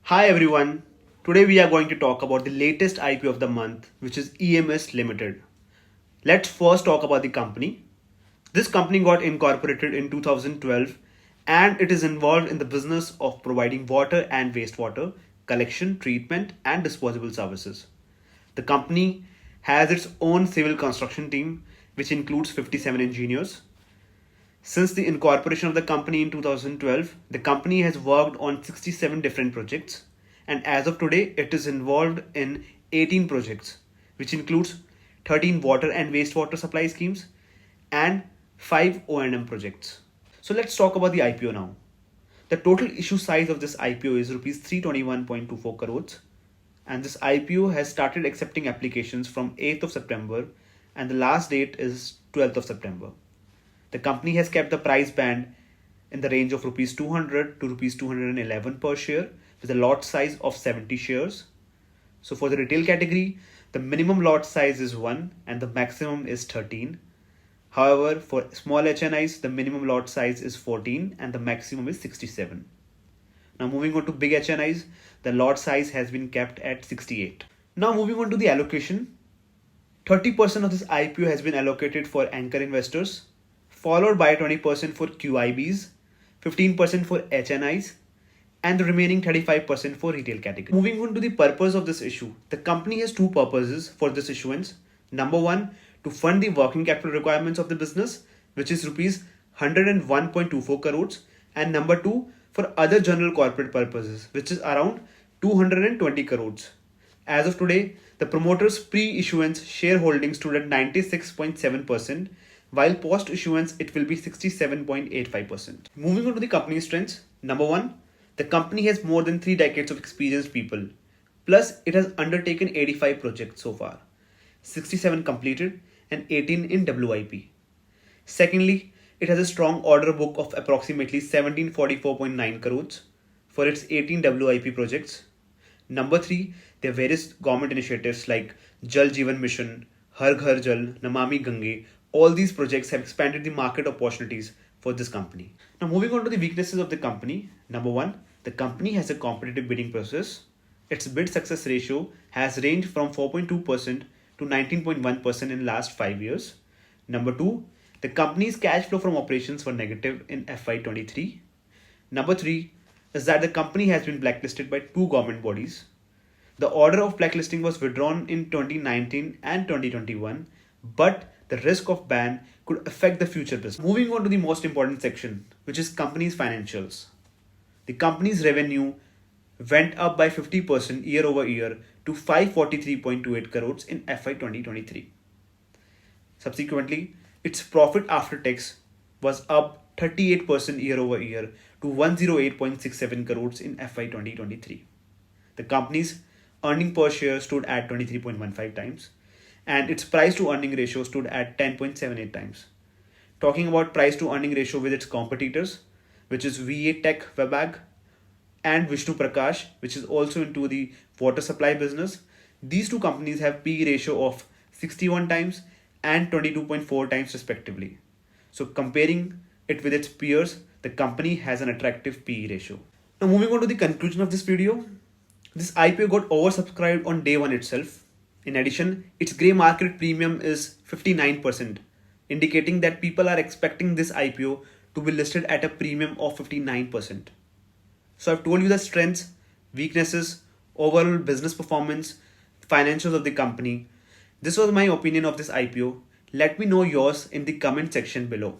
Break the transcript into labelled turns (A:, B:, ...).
A: Hi everyone. Today we are going to talk about the latest IPO of the month, which is EMS Limited. Let's first talk about the company. This company got incorporated in 2012 and it is involved in the business of providing water and wastewater collection, treatment and disposable services. The company has its own civil construction team which includes 57 engineers. Since the incorporation of the company in 2012, the company has worked on 67 different projects, and as of today, it is involved in 18 projects, which includes 13 water and wastewater supply schemes and 5 O&M projects. So let's talk about the IPO now. The total issue size of this IPO is rupees 321.24 crores, and this IPO has started accepting applications from 8th of September, and the last date is 12th of September. The company has kept the price band in the range of rupees 200 to rupees 211 per share with a lot size of 70 shares. So for the retail category, the minimum lot size is 1 and the maximum is 13. However, for small HNIs, the minimum lot size is 14 and the maximum is 67. Now moving on to big HNIs, the lot size has been kept at 68. Now moving on to the allocation, 30% of this IPO has been allocated for anchor investors, followed by 20% for QIBs, 15% for HNIs, and the remaining 35% for retail category. Moving on to the purpose of this issue, the company has two purposes for this issuance. Number one, to fund the working capital requirements of the business, which is rupees 101.24 crores, and number two, for other general corporate purposes, which is around 220 crores. As of today, the promoters' pre-issuance shareholding stood at 96.7%, while post-issuance it will be 67.85%. Moving on to the company's strengths. Number one, the company has more than 3 decades of experienced people. Plus, it has undertaken 85 projects so far, 67 completed and 18 in WIP. Secondly, it has a strong order book of approximately 1744.9 crores for its 18 WIP projects. Number 3, there are various government initiatives like Jal Jeevan Mission, Har Ghar Jal, Namami Gange. All these projects have expanded the market opportunities for this company. Now moving on to the weaknesses of the company. Number 1, the company has a competitive bidding process. Its bid success ratio has ranged from 4.2% to 19.1% in last 5 years. Number 2, the company's cash flow from operations were negative in FY23. Number 3 is that the company has been blacklisted by 2 government bodies. The order of blacklisting was withdrawn in 2019 and 2021, but the risk of ban could affect the future business. Moving on to the most important section, which is company's financials. The company's revenue went up by 50% year over year to 543.28 crores in FY 2023. Subsequently, its profit after tax was up 38% year over year to 108.67 crores in FY 2023. The company's earning per share stood at 23.15 times and its price to earning ratio stood at 10.78 times. Talking about price to earning ratio with its competitors, which is VA Tech Webag and Vishnu Prakash, which is also into the water supply business, these two companies have PE ratio of 61 times and 22.4 times respectively. So comparing it with its peers, the company has an attractive PE ratio. Now moving on to the conclusion of this video, this IPO got oversubscribed on day one itself. In addition, its grey market premium is 59%, indicating that people are expecting this IPO to be listed at a premium of 59%. So I've told you the strengths, weaknesses, overall business performance, financials of the company. This was my opinion of this IPO. Let me know yours in the comment section below.